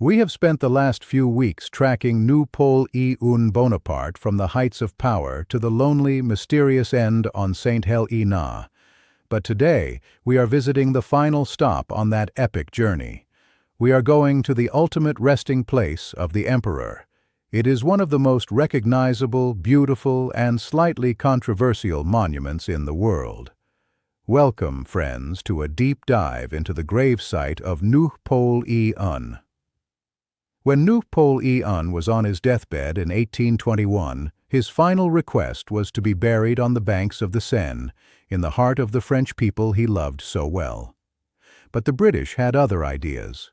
We have spent the last few weeks tracking Napoleon Bonaparte from the heights of power to the lonely, mysterious end on Saint Helena. But today, we are visiting the final stop on that epic journey. We are going to the ultimate resting place of the emperor. It is one of the most recognizable, beautiful, and slightly controversial monuments in the world. Welcome, friends, to a deep dive into the gravesite of Napoleon. When Napoleon was on his deathbed in 1821, his final request was to be buried on the banks of the Seine, in the heart of the French people he loved so well. But the British had other ideas.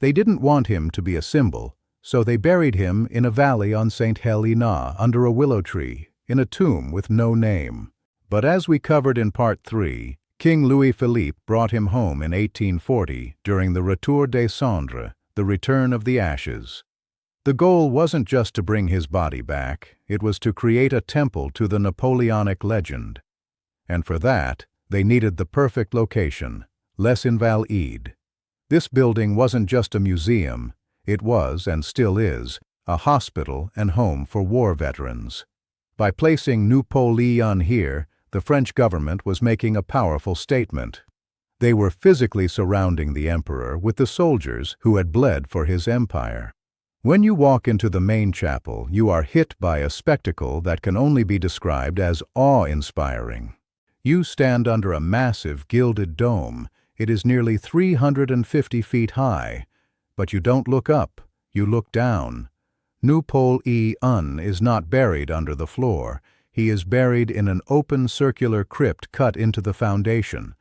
They didn't want him to be a symbol, so they buried him in a valley on Saint Helena under a willow tree, in a tomb with no name. But as we covered in Part 3, King Louis-Philippe brought him home in 1840 during the Retour des Cendres, the return of the ashes. The goal wasn't just to bring his body back, it was to create a temple to the Napoleonic legend. And for that, they needed the perfect location, Les Invalides. This building wasn't just a museum, it was, and still is, a hospital and home for war veterans. By placing Napoleon here, the French government was making a powerful statement. They were physically surrounding the emperor with the soldiers who had bled for his empire. When you walk into the main chapel, you are hit by a spectacle that can only be described as awe-inspiring. You stand under a massive gilded dome. It is nearly 350 feet high. But you don't look up, you look down. Napoleon is not buried under the floor. He is buried in an open circular crypt cut into the foundation.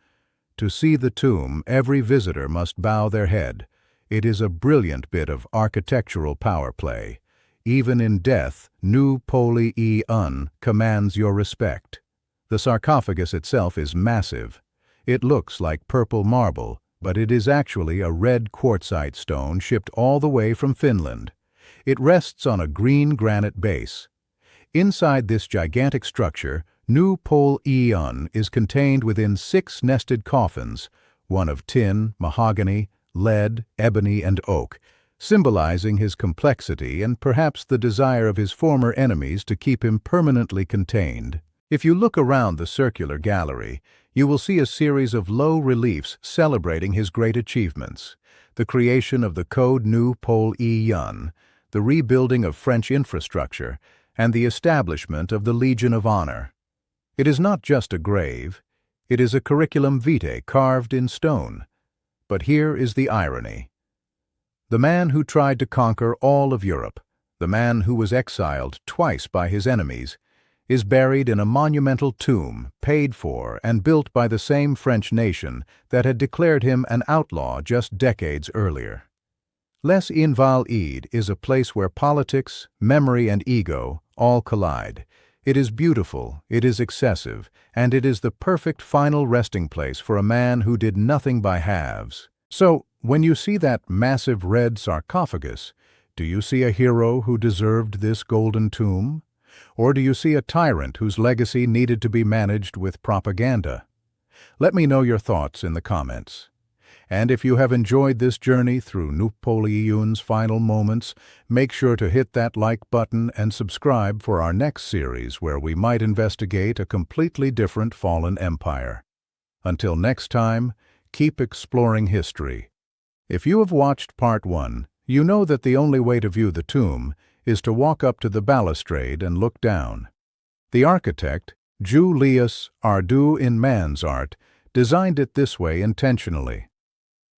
To see the tomb, every visitor must bow their head. It is a brilliant bit of architectural power play. Even in death, Napoleon commands your respect. The sarcophagus itself is massive. It looks like purple marble, but it is actually a red quartzite stone shipped all the way from Finland. It rests on a green granite base. Inside this gigantic structure, Napoleon is contained within 6 nested coffins, one of tin, mahogany, lead, ebony, and oak, symbolizing his complexity and perhaps the desire of his former enemies to keep him permanently contained. If you look around the circular gallery, you will see a series of low reliefs celebrating his great achievements: the creation of the Code Napoleon, the rebuilding of French infrastructure, and the establishment of the Legion of Honor. It is not just a grave, it is a curriculum vitae carved in stone. But here is the irony. The man who tried to conquer all of Europe, the man who was exiled twice by his enemies, is buried in a monumental tomb paid for and built by the same French nation that had declared him an outlaw just decades earlier. Les Invalides is a place where politics, memory, and ego all collide. It is beautiful, it is excessive, and it is the perfect final resting place for a man who did nothing by halves. So, when you see that massive red sarcophagus, do you see a hero who deserved this golden tomb? Or do you see a tyrant whose legacy needed to be managed with propaganda? Let me know your thoughts in the comments. And if you have enjoyed this journey through Napoleon's final moments, make sure to hit that like button and subscribe for our next series where we might investigate a completely different fallen empire. Until next time, keep exploring history. If you have watched Part 1, you know that the only way to view the tomb is to walk up to the balustrade and look down. The architect, Julius Ardu in Man's Art, designed it this way intentionally.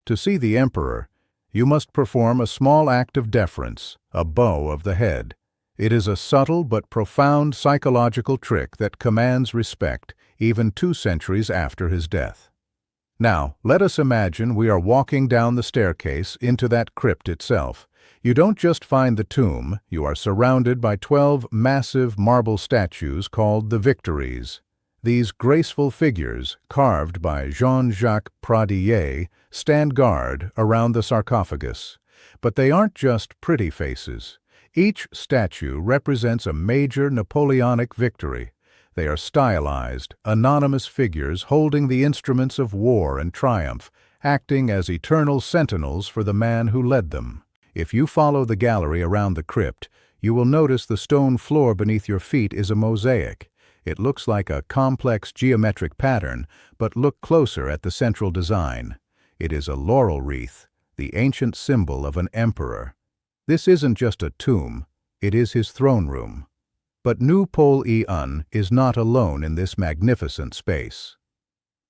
To see the emperor, you must perform a small act of deference, a bow of the head. It is a subtle but profound psychological trick that commands respect even 2 centuries after his death. Now, let us imagine we are walking down the staircase into that crypt itself. You don't just find the tomb, you are surrounded by 12 massive marble statues called the Victories. These graceful figures, carved by Jean-Jacques Pradier, stand guard around the sarcophagus. But they aren't just pretty faces. Each statue represents a major Napoleonic victory. They are stylized, anonymous figures holding the instruments of war and triumph, acting as eternal sentinels for the man who led them. If you follow the gallery around the crypt, you will notice the stone floor beneath your feet is a mosaic. It looks like a complex geometric pattern, but look closer at the central design. It is a laurel wreath, the ancient symbol of an emperor. This isn't just a tomb, it is his throne room. But Napoleon is not alone in this magnificent space.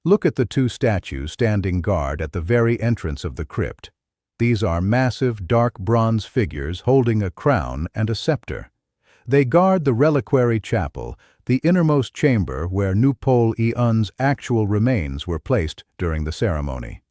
Look at the two statues standing guard at the very entrance of the crypt. These are massive, dark bronze figures holding a crown and a scepter. They guard the reliquary chapel, the innermost chamber where Napoleon's actual remains were placed during the ceremony.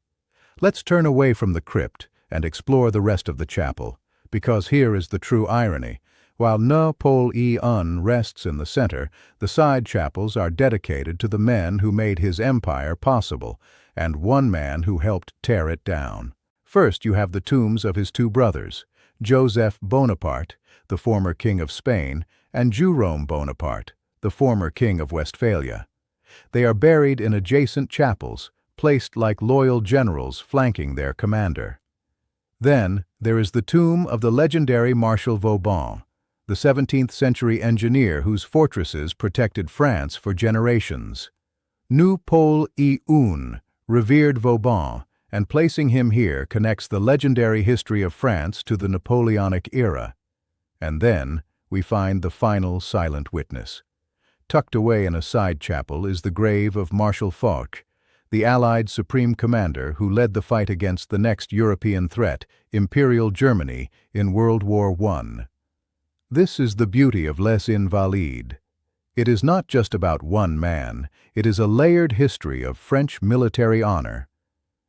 Let's turn away from the crypt and explore the rest of the chapel, because here is the true irony. While Napoleon rests in the center, the side chapels are dedicated to the men who made his empire possible, and one man who helped tear it down. First, you have the tombs of his two brothers, Joseph Bonaparte, the former king of Spain, and Jerome Bonaparte, the former king of Westphalia. They are buried in adjacent chapels, placed like loyal generals flanking their commander. Then, there is the tomb of the legendary Marshal Vauban, the 17th-century engineer whose fortresses protected France for generations. Napoleon revered Vauban, and placing him here connects the legendary history of France to the Napoleonic era. And then, we find the final silent witness. Tucked away in a side chapel is the grave of Marshal Foch, the Allied supreme commander who led the fight against the next European threat, Imperial Germany, in World War I. This is the beauty of Les Invalides. It is not just about one man, it is a layered history of French military honor.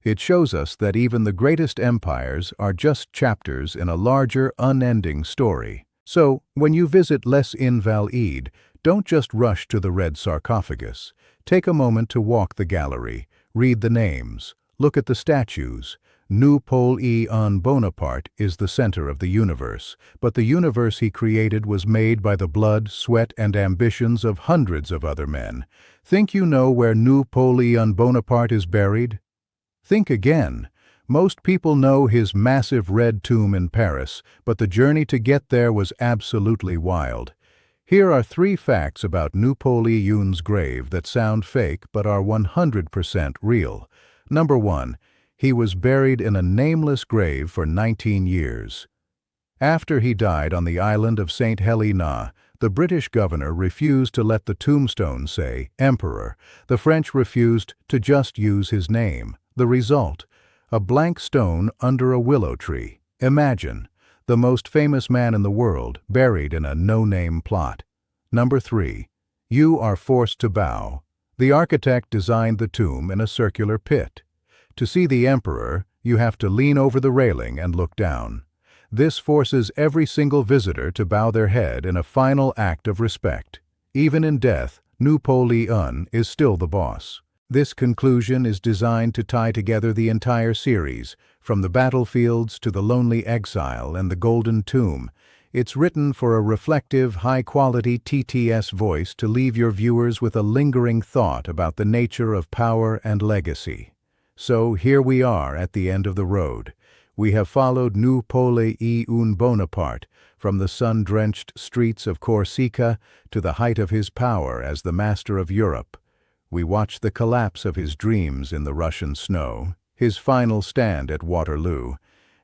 It shows us that even the greatest empires are just chapters in a larger, unending story. So, when you visit Les Invalides, don't just rush to the red sarcophagus. Take a moment to walk the gallery, read the names, look at the statues. Napoleon Bonaparte is the center of the universe, but the universe he created was made by the blood, sweat, and ambitions of hundreds of other men. Think you know where Napoleon Bonaparte is buried? Think again. Most people know his massive red tomb in Paris, but the journey to get there was absolutely wild. Here are 3 facts about Napoleon's grave that sound fake but are 100% real. Number 1. He was buried in a nameless grave for 19 years. After he died on the island of Saint Helena, the British governor refused to let the tombstone say Emperor. The French refused to just use his name. The result? A blank stone under a willow tree. Imagine, the most famous man in the world buried in a no-name plot. Number 3. You are forced to bow. The architect designed the tomb in a circular pit. To see the emperor, you have to lean over the railing and look down. This forces every single visitor to bow their head in a final act of respect. Even in death, Napoleon is still the boss. This conclusion is designed to tie together the entire series, from the battlefields to the lonely exile and the golden tomb. It's written for a reflective, high-quality TTS voice to leave your viewers with a lingering thought about the nature of power and legacy. So here we are at the end of the road. We have followed Napoleon Bonaparte from the sun-drenched streets of Corsica to the height of his power as the master of Europe. We watched the collapse of his dreams in the Russian snow, his final stand at Waterloo,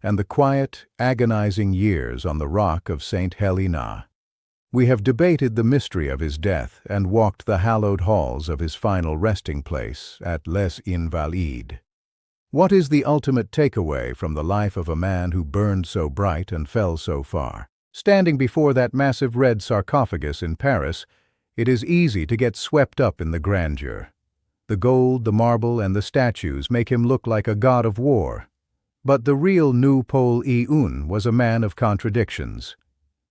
and the quiet, agonizing years on the rock of Saint Helena. We have debated the mystery of his death and walked the hallowed halls of his final resting place at Les Invalides. What is the ultimate takeaway from the life of a man who burned so bright and fell so far? Standing before that massive red sarcophagus in Paris, it is easy to get swept up in the grandeur. The gold, the marble, and the statues make him look like a god of war. But the real Napoleon was a man of contradictions.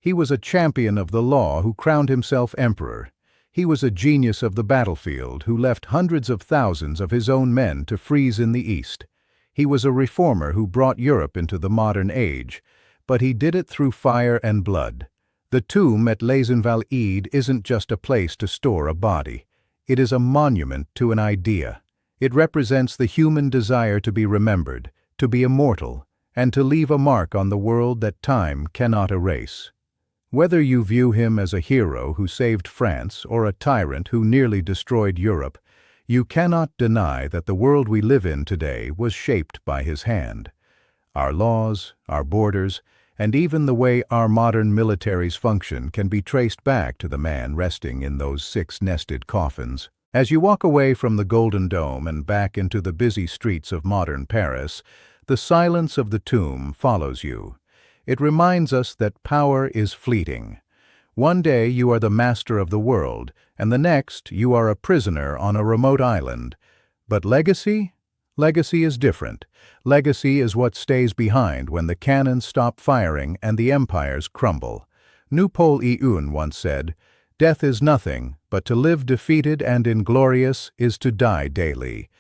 He was a champion of the law who crowned himself emperor. He was a genius of the battlefield who left hundreds of thousands of his own men to freeze in the East. He was a reformer who brought Europe into the modern age, but he did it through fire and blood. The tomb at Les Invalides isn't just a place to store a body. It is a monument to an idea. It represents the human desire to be remembered, to be immortal, and to leave a mark on the world that time cannot erase. Whether you view him as a hero who saved France or a tyrant who nearly destroyed Europe, you cannot deny that the world we live in today was shaped by his hand. Our laws, our borders, and even the way our modern militaries function can be traced back to the man resting in those 6 nested coffins. As you walk away from the Golden Dome and back into the busy streets of modern Paris, the silence of the tomb follows you. It reminds us that power is fleeting. One day you are the master of the world, and the next you are a prisoner on a remote island. But legacy? Legacy is different. Legacy is what stays behind when the cannons stop firing and the empires crumble. Napoleon once said, "Death is nothing, but to live defeated and inglorious is to die daily."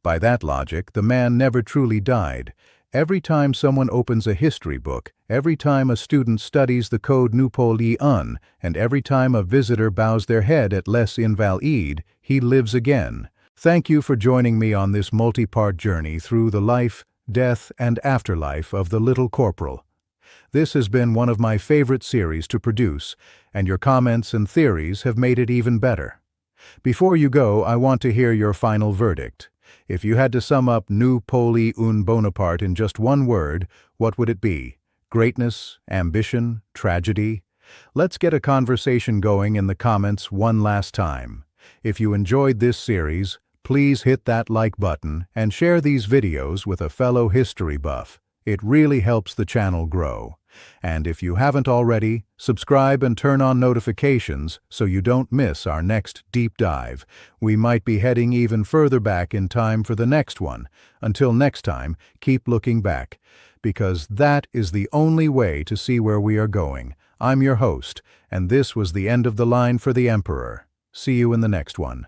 By that logic, the man never truly died. Every time someone opens a history book, every time a student studies the code Napoleon, and every time a visitor bows their head at Les Invalides, he lives again. Thank you for joining me on this multi-part journey through the life, death, and afterlife of the Little Corporal. This has been one of my favorite series to produce, and your comments and theories have made it even better. Before you go, I want to hear your final verdict. If you had to sum up Napoleon Bonaparte in just one word, what would it be? Greatness, ambition, tragedy? Let's get a conversation going in the comments one last time. If you enjoyed this series, please hit that like button and share these videos with a fellow history buff. It really helps the channel grow. And if you haven't already, subscribe and turn on notifications so you don't miss our next deep dive. We might be heading even further back in time for the next one. Until next time, keep looking back, because that is the only way to see where we are going. I'm your host, and this was the end of the line for the Emperor. See you in the next one.